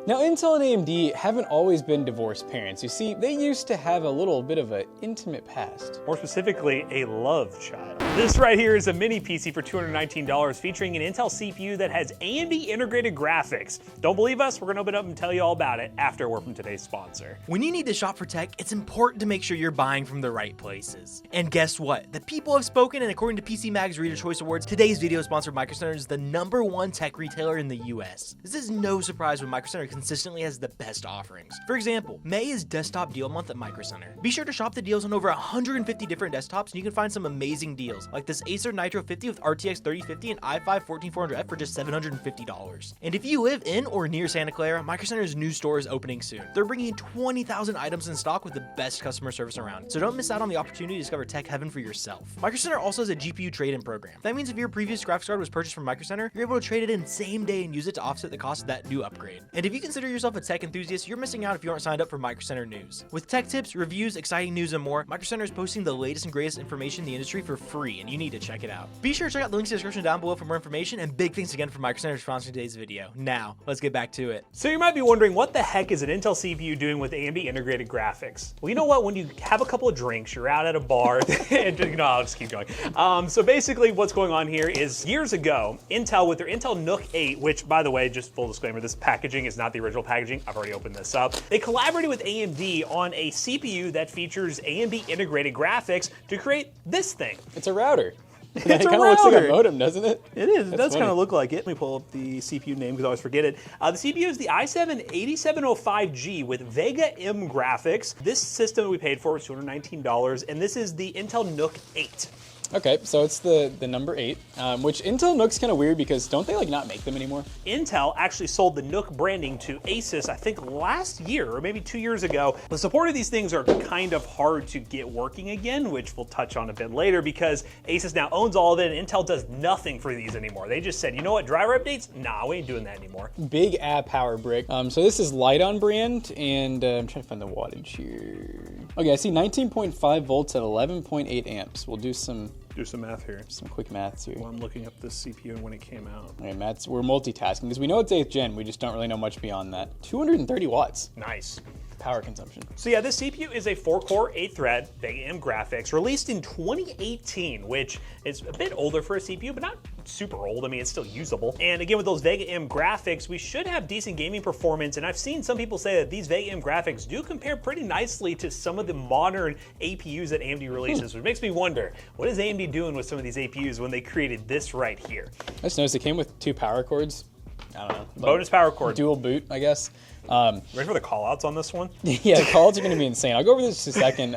Now, Intel and AMD haven't always been divorced parents. You see, they used to have a little bit of an intimate past. More specifically, a love child. This right here is a mini PC for $219 featuring an Intel CPU that has AMD integrated graphics. Don't believe us? We're gonna open up and tell you all about it after a word from today's sponsor. When you need to shop for tech, it's important to make sure you're buying from the right places. And guess what? The people have spoken, and according to PC Mag's Reader Choice Awards, today's video sponsor Micro Center is the #1 tech retailer in the US. This is no surprise when Micro Center consistently has the best offerings. For example, May is desktop deal month at Micro Center. Be sure to shop the deals on over 150 different desktops, and you can find some amazing deals, like this Acer Nitro 50 with RTX 3050 and i5-14400F for just $750. And if you live in or near Santa Clara, Micro Center's new store is opening soon. They're bringing in 20,000 items in stock with the best customer service around, so don't miss out on the opportunity to discover tech heaven for yourself. Micro Center also has a GPU trade-in program. That means if your previous graphics card was purchased from Micro Center, you're able to trade it in same day and use it to offset the cost of that new upgrade. And if you consider yourself a tech enthusiast, you're missing out if you aren't signed up for Micro Center News. With tech tips, reviews, exciting news, and more, Micro Center is posting the latest and greatest information in the industry for free, and you need to check it out. Be sure to check out the links in the description down below for more information, and big thanks again for Micro Center for sponsoring today's video. Now, let's get back to it. So you might be wondering, what the heck is an Intel CPU doing with AMD integrated graphics? Well, you know what? When you have a couple of drinks, you're out at a bar, and I'll just keep going. So basically what's going on here is years ago, Intel with their Intel NUC 8, which by the way, just full disclaimer, this packaging is not the original packaging. I've already opened this up. They collaborated with AMD on a CPU that features AMD integrated graphics to create this thing. It's a router. It's It kind of looks like a modem, doesn't it? It is. It That's does funny. kind of look like it. Let me pull up the CPU name because I always forget it. The CPU is the i7-8705G with Vega M graphics. This system we paid for was $219, and this is the Intel NUC 8. Okay, so it's the number 8, which Intel NUC's kind of weird because don't they like not make them anymore? Intel actually sold the NUC branding to Asus, I think last year or maybe 2 years ago. The support of these things are kind of hard to get working again, which we'll touch on a bit later because Asus now owns all of it and Intel does nothing for these anymore. They just said, you know what, driver updates? Nah, we ain't doing that anymore. Big app power brick. So this is Lite-On brand, and I'm trying to find the wattage here. Okay, I see 19.5 volts at 11.8 amps. We'll do some math here. Some quick maths here. Well, I'm looking up this CPU and when it came out. Okay, Matt's, we're multitasking because we know it's 8th gen. We just don't really know much beyond that. 230 watts. Nice. Power consumption. So yeah, this CPU is a 4-core, 8-thread Vega M graphics released in 2018, which is a bit older for a CPU, but not super old. I mean, it's still usable. And again, with those Vega M graphics, we should have decent gaming performance. And I've seen some people say that these Vega M graphics do compare pretty nicely to some of the modern APUs that AMD releases, which makes me wonder, what is AMD doing with some of these APUs when they created this right here? I just noticed it came with 2 power cords. I don't know. Bonus power cord. Dual boot, I guess. Ready for the call outs on this one? Yeah, the calls are going to be insane. I'll go over this in a second.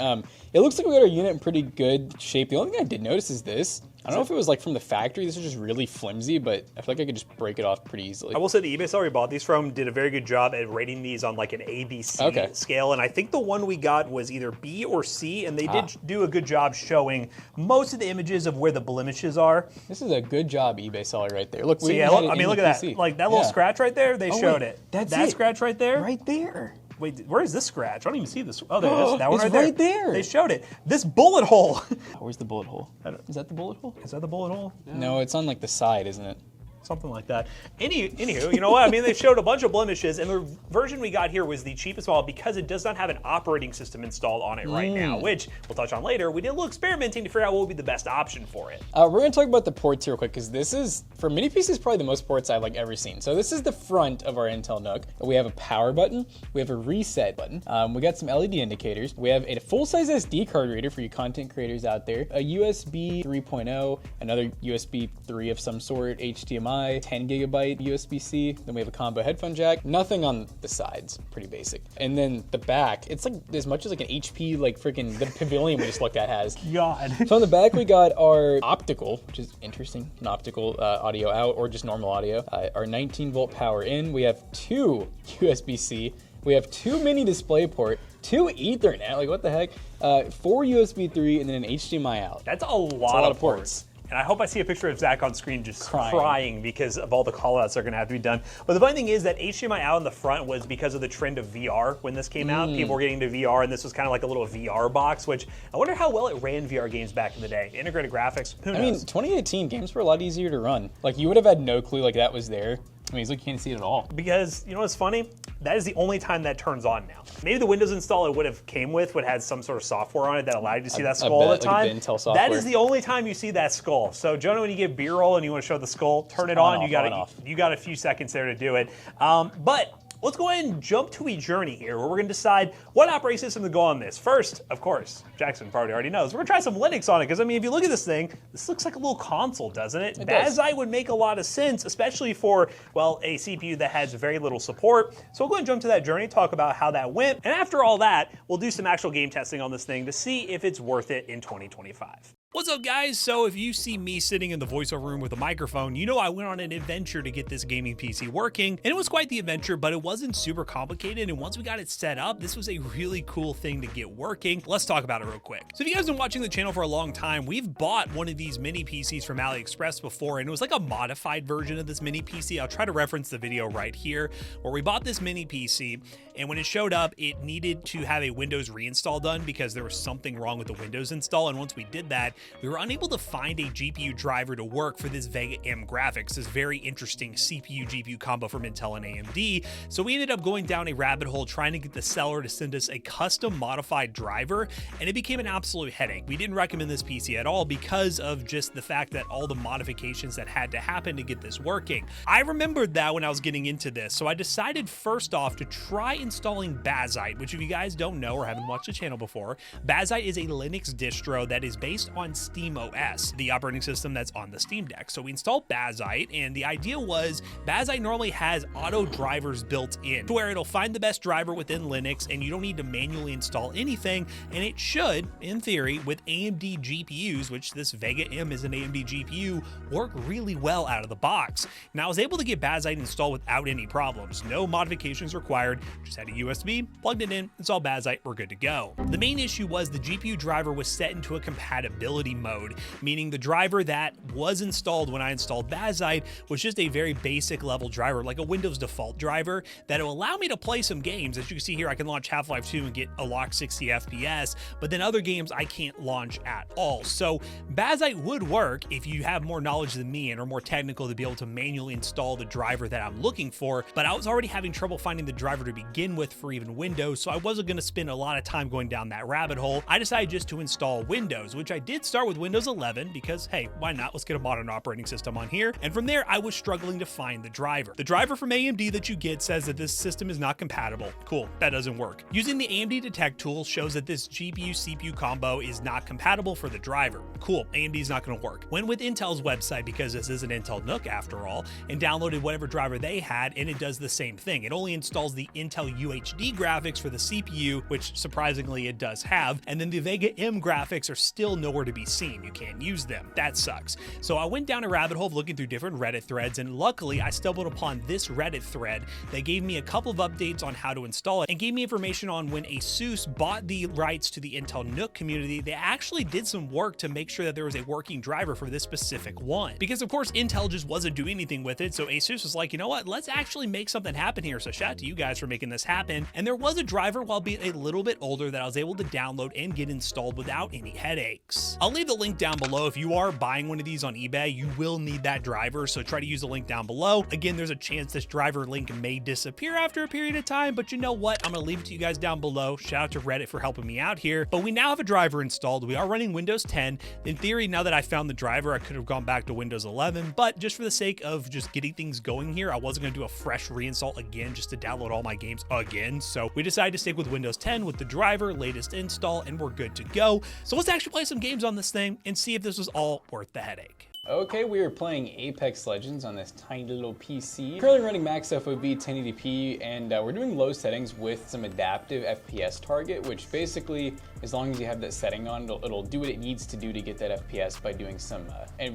It looks like we got our unit in pretty good shape. The only thing I did notice is this. I don't know if it was like from the factory. This is just really flimsy, but I feel like I could just break it off pretty easily. I will say the eBay seller we bought these from did a very good job at rating these on like an ABC scale, and I think the one we got was either B or C, and they did do a good job showing most of the images of where the blemishes are. This is a good job eBay seller right there. Look, So yeah, look, I mean, look at that. Like that little scratch right there, they showed it. That's that it. Scratch right there. Right there. Wait, where is this scratch? I don't even see this. Oh, there it is. That one It's right right there. They showed it. This bullet hole. Where's the bullet hole? Is that the bullet hole? Is that the bullet hole? No, it's on like the side, isn't it? Something like that. Anywho, you know what? I mean, they showed a bunch of blemishes, and the version we got here was the cheapest model because it does not have an operating system installed on it right now, which we'll touch on later. We did a little experimenting to figure out what would be the best option for it. We're going to talk about the ports here real quick because this is, for mini PCs, probably the most ports I've like ever seen. So this is the front of our Intel NUC. We have a power button. We have a reset button. We got some LED indicators. We have a full-size SD card reader for you content creators out there. A USB 3.0, another USB 3 of some sort, HDMI, 10 gigabyte USB-C. Then we have a combo headphone jack. Nothing on the sides, pretty basic. And then the back, it's like as much as like an HP, like freaking the Pavilion we just looked at has. God. So on the back we got our optical, which is interesting, an optical audio out or just normal audio. Our 19 volt power in. We have 2 USB-C. We have 2 mini display port, 2 Ethernet, like what the heck? 4 USB 3 and then an HDMI out. That's a lot of ports. And I hope I see a picture of Zach on screen just crying because of all the callouts that are going to have to be done. But the funny thing is that HDMI out in the front was because of the trend of VR when this came out. People were getting into VR, and this was kind of like a little VR box, which I wonder how well it ran VR games back in the day. Integrated graphics, who knows? I mean, 2018 games were a lot easier to run. Like, you would have had no clue like that was there. I mean, you can't see it at all. Because, you know what's funny? that is the only time that turns on now. Maybe the Windows install it would have came with would have some sort of software on it that allowed you to see that skull all the time. Like the Intel software. That is the only time you see that skull. So Jonah, when you get B-roll and you want to show the skull, turn it on. You got a few seconds there to do it. But let's go ahead and jump to a journey here where we're going to decide what operating system to go on this. First, of course, Jackson probably already knows, we're going to try some Linux on it because, I mean, if you look at this thing, this looks like a little console, doesn't it? Bazzite would make a lot of sense, especially for, well, a CPU that has very little support. So we'll go ahead and jump to that journey, talk about how that went, and after all that, we'll do some actual game testing on this thing to see if it's worth it in 2025. What's up, guys? So if you see me sitting in the voiceover room with a microphone, you know I went on an adventure to get this gaming PC working, and it was quite the adventure, but it wasn't super complicated, and once we got it set up, this was a really cool thing to get working. Let's talk about it real quick. So if you guys have been watching the channel for a long time, we've bought one of these mini PCs from AliExpress before, and it was like a modified version of this mini PC. I'll try to reference the video right here, where we bought this mini PC, and when it showed up, it needed to have a Windows reinstall done because there was something wrong with the Windows install, and once we did that, we were unable to find a GPU driver to work for this Vega M graphics, this very interesting CPU-GPU combo from Intel and AMD. So we ended up going down a rabbit hole trying to get the seller to send us a custom modified driver, and it became an absolute headache. We didn't recommend this PC at all because of just the fact that all the modifications that had to happen to get this working. I remembered that when I was getting into this, so I decided first off to try installing Bazzite, which if you guys don't know or haven't watched the channel before, Bazzite is a Linux distro that is based on Steam OS, the operating system that's on the Steam Deck. So we installed Bazzite, and the idea was Bazzite normally has auto drivers built in to where it'll find the best driver within Linux and you don't need to manually install anything, and it should, in theory, with AMD GPUs, which this Vega M is an AMD GPU, work really well out of the box. Now I was able to get Bazzite installed without any problems. No modifications required, just had a USB, plugged it in, installed Bazzite, we're good to go. The main issue was the GPU driver was set into a compatibility mode, meaning the driver that was installed when I installed Bazzite was just a very basic level driver, like a Windows default driver that will allow me to play some games. As you can see here, I can launch Half-Life 2 and get a locked 60 FPS, but then other games I can't launch at all. So Bazzite would work if you have more knowledge than me and are more technical to be able to manually install the driver that I'm looking for, but I was already having trouble finding the driver to begin with for even Windows, so I wasn't going to spend a lot of time going down that rabbit hole. I decided just to install Windows, which I did start with Windows 11 because, hey, why not? Let's get a modern operating system on here. And from there, I was struggling to find the driver. The driver from AMD that you get says that this system is not compatible. Cool, that doesn't work. Using the AMD detect tool shows that this GPU-CPU combo is not compatible for the driver. Cool, AMD is not going to work. Went with Intel's website because this is an Intel NUC after all, and downloaded whatever driver they had, and it does the same thing. It only installs the Intel UHD graphics for the CPU, which surprisingly it does have, and then the Vega M graphics are still nowhere to be seen. You can't use them. That sucks. So I went down a rabbit hole of looking through different Reddit threads, and luckily I stumbled upon this Reddit thread that gave me a couple of updates on how to install it and gave me information on when ASUS bought the rights to the Intel NUC community, they actually did some work to make sure that there was a working driver for this specific one. Because of course Intel just wasn't doing anything with it, so ASUS was like, you know what, let's actually make something happen here. So shout out to you guys for making this happen. And there was a driver, albeit a little bit older, that I was able to download and get installed without any headaches. I'll leave the link down below. If you are buying one of these on eBay, you will need that driver, so try to use the link down below. Again, there's a chance this driver link may disappear after a period of time, but you know what? I'm gonna leave it to you guys down below. Shout out to Reddit for helping me out here. But we now have a driver installed. We are running Windows 10. In theory, now that I found the driver, I could have gone back to Windows 11, but just for the sake of just getting things going here, I wasn't gonna do a fresh reinstall again just to download all my games again. So we decided to stick with Windows 10 with the driver, latest install, and we're good to go. So let's actually play some games on this thing and see if this was all worth the headache. Okay, we are playing Apex Legends on this tiny little PC. Currently running max FOV 1080p, and we're doing low settings with some adaptive FPS target, which basically, as long as you have that setting on, it'll do what it needs to do to get that FPS by doing some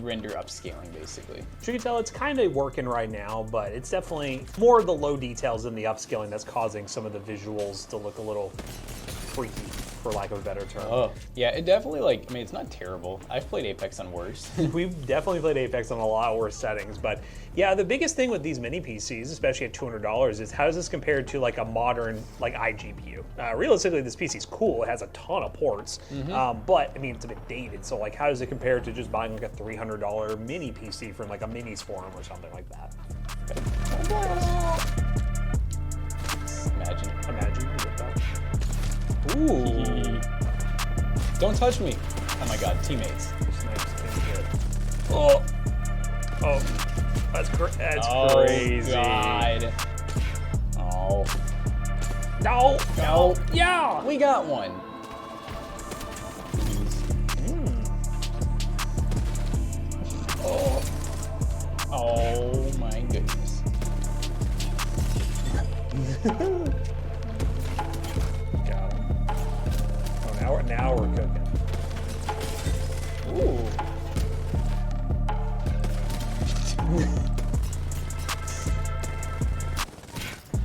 render upscaling, basically. So you can tell it's kind of working right now, but it's definitely more of the low details than the upscaling that's causing some of the visuals to look a little freaky, for lack of a better term. Oh, yeah, it definitely, like, I mean, it's not terrible. I've played Apex on worse. We've definitely played Apex on a lot worse settings, but yeah, the biggest thing with these mini PCs, especially at $200, is how does this compare to like a modern, like iGPU? Realistically, this PC is cool. It has a ton of ports, but I mean, it's a bit dated. So like, how does it compare to just buying like a $300 mini PC from like a minis forum or something like that? Ooh. Don't touch me. Oh my god, teammates. Oh. Oh. That's crazy. God. Oh. No. No. Yeah. We got one. Oh. Oh my goodness. Got him. Oh, now we're cooking. Ooh.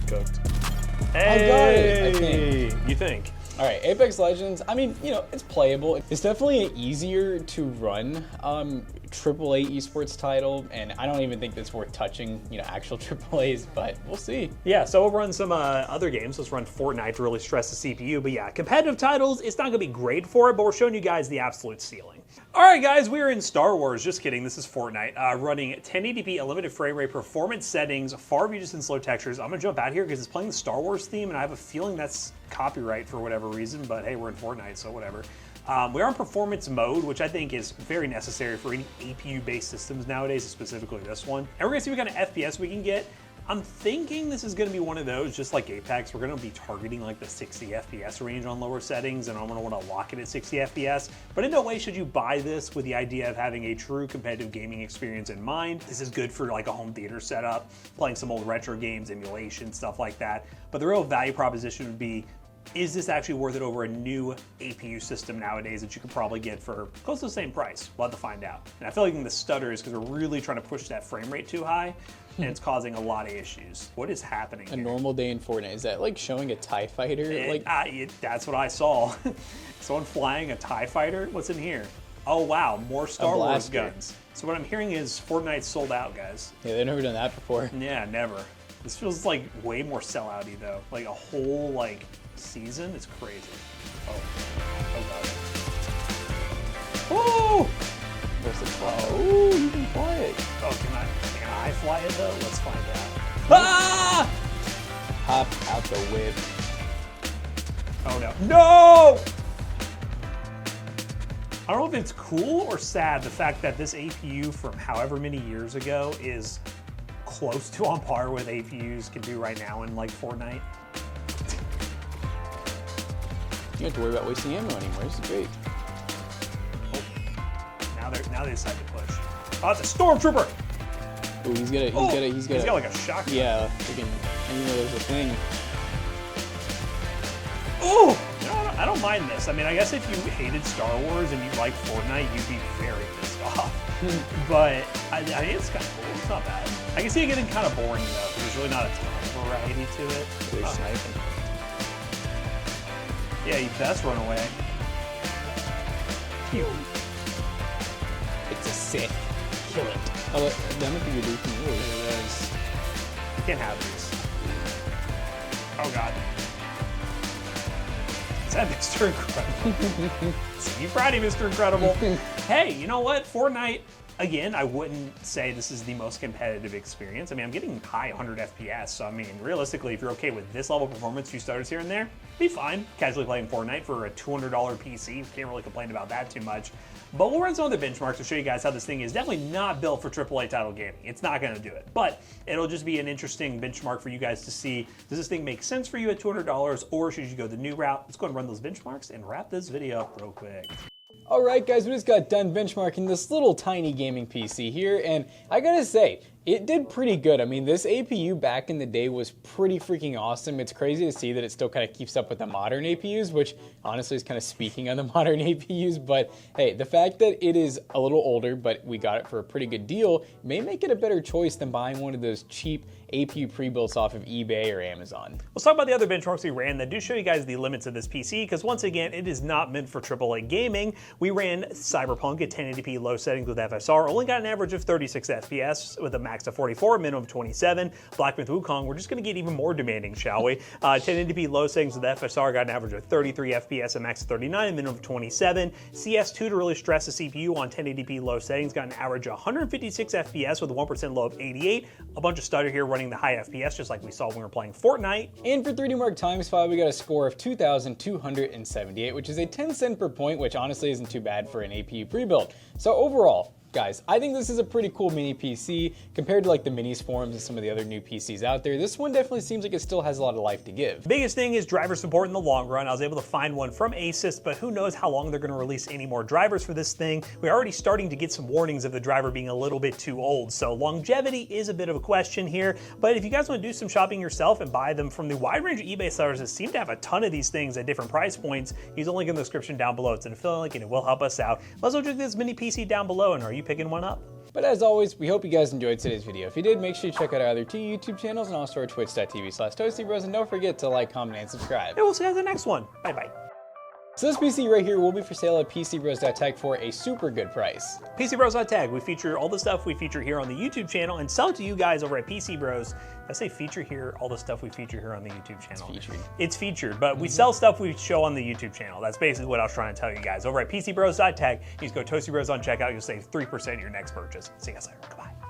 Cooked. Hey! I got it, I think. You think? All right, Apex Legends, I mean, you know, it's playable. It's definitely easier to run AAA esports title, and I don't even think that's worth touching, you know, actual AAAs, but we'll see. Yeah, so we'll run some other games. Let's run Fortnite to really stress the CPU. But yeah, competitive titles, it's not going to be great for it, but we're showing you guys the absolute ceiling. All right, guys, we are in Star Wars. Just kidding. This is Fortnite. Running 1080p unlimited frame rate performance settings, far view distance, low textures. I'm going to jump out here because it's playing the Star Wars theme, and I have a feeling that's copyright for whatever reason, but hey, we're in Fortnite, so whatever. We are in performance mode, which I think is very necessary for any APU-based systems nowadays, specifically this one. And we're gonna see what kind of FPS we can get. I'm thinking this is gonna be one of those, just like Apex, we're gonna be targeting like the 60 FPS range on lower settings, and I'm gonna wanna lock it at 60 FPS. But in no way should you buy this with the idea of having a true competitive gaming experience in mind. This is good for like a home theater setup, playing some old retro games, emulation, stuff like that. But the real value proposition would be, is this actually worth it over a new APU system nowadays that you could probably get for close to the same price? We'll have to find out. And I feel like the stutter is because we're really trying to push that frame rate too high, and it's causing a lot of issues. What is happening A here? normal day in Fortnite, is that like showing a TIE fighter? That's what I saw. Someone flying a TIE fighter? What's in here? Oh wow, more Star Wars guns. So what I'm hearing is Fortnite sold out, guys. Yeah, they've never done that before. Yeah, never. This feels like way more sellout-y though. Like a whole like season. It's crazy. Oh god. Oh! Where's the fly? Oh, you can fly it. Oh, can I fly it though? Let's find out. Ah! Hop out the whip. Oh no. No! I don't know if it's cool or sad, the fact that this APU from however many years ago is close to on par with APUs can do right now in like Fortnite. You don't have to worry about wasting ammo anymore. This is great. Oh. Now they decide to push. Oh, it's a stormtrooper! Ooh, he's got like a shotgun. Yeah, freaking, I didn't know there was a thing. Ooh! I don't mind this. I mean, I guess if you hated Star Wars and you like Fortnite, you'd be very pissed off. But I think it's kind of cool. It's not bad. I can see it getting kind of boring though, because there's really not a ton of variety to it. They're sniping. Yeah, you best run away. Phew. It's a Sith. Kill it. Oh, that might be a dude from yours. It is. You can't have these. Oh god. Is that Mr. Incredible? See you Friday, Mr. Incredible. Hey, you know what? Fortnite, again, I wouldn't say this is the most competitive experience. I mean, I'm getting high 100 FPS, so I mean, realistically, if you're okay with this level of performance, few stutters here and there, be fine. Casually playing Fortnite for a $200 PC, can't really complain about that too much. But we'll run some other benchmarks to show you guys how this thing is definitely not built for AAA title gaming. It's not going to do it. But it'll just be an interesting benchmark for you guys to see, does this thing make sense for you at $200, or should you go the new route? Let's go and run those benchmarks and wrap this video up real quick. All right, guys, we just got done benchmarking this little tiny gaming PC here, and I gotta say, it did pretty good. I mean, this APU back in the day was pretty freaking awesome. It's crazy to see that it still kind of keeps up with the modern APUs, which honestly is kind of speaking on the modern APUs, but hey, the fact that it is a little older, but we got it for a pretty good deal, may make it a better choice than buying one of those cheap APU pre-builts off of eBay or Amazon. Let's talk about the other benchmarks we ran that do show you guys the limits of this PC, because once again, it is not meant for AAA gaming. We ran Cyberpunk at 1080p low settings with FSR, only got an average of 36 FPS with a max of 44, minimum of 27. Black Myth Wukong, we're just gonna get even more demanding, shall we? 1080p low settings with FSR got an average of 33 FPS, a max of 39, minimum of 27. CS2 to really stress the CPU on 1080p low settings got an average of 156 FPS with a 1% low of 88. A bunch of stutter here running running the high FPS just like we saw when we were playing Fortnite. And for 3D Mark Time Spy, we got a score of 2,278, which is a 10 cent per point, which honestly isn't too bad for an APU pre-built. So overall, guys, I think this is a pretty cool mini PC compared to like the minis forums and some of the other new PCs out there. This one definitely seems like it still has a lot of life to give. The biggest thing is driver support in the long run. I was able to find one from Asus, but who knows how long they're going to release any more drivers for this thing. We're already starting to get some warnings of the driver being a little bit too old, so longevity is a bit of a question here. But if you guys want to do some shopping yourself and buy them from the wide range of eBay sellers that seem to have a ton of these things at different price points, use the link in the description down below. It's an affiliate link and it will help us out. Also check this mini PC down below, and are you picking one up? But as always, we hope you guys enjoyed today's video. If you did, make sure you check out our other two YouTube channels and also our twitch.tv/ToastyBros, and don't forget to like, comment, and subscribe. And we'll see you in the next one. Bye-bye. So this PC right here will be for sale at PCBros.tech for a super good price. PCBros.tag, we feature all the stuff we feature here on the YouTube channel and sell to you guys over at PC Bros. I say feature here, all the stuff we feature here on the YouTube channel. It's featured. It's featured, but we sell stuff we show on the YouTube channel. That's basically what I was trying to tell you guys. Over at PCBros.tag, you just go ToastyBros on checkout, you'll save 3% your next purchase. See you guys later. Goodbye.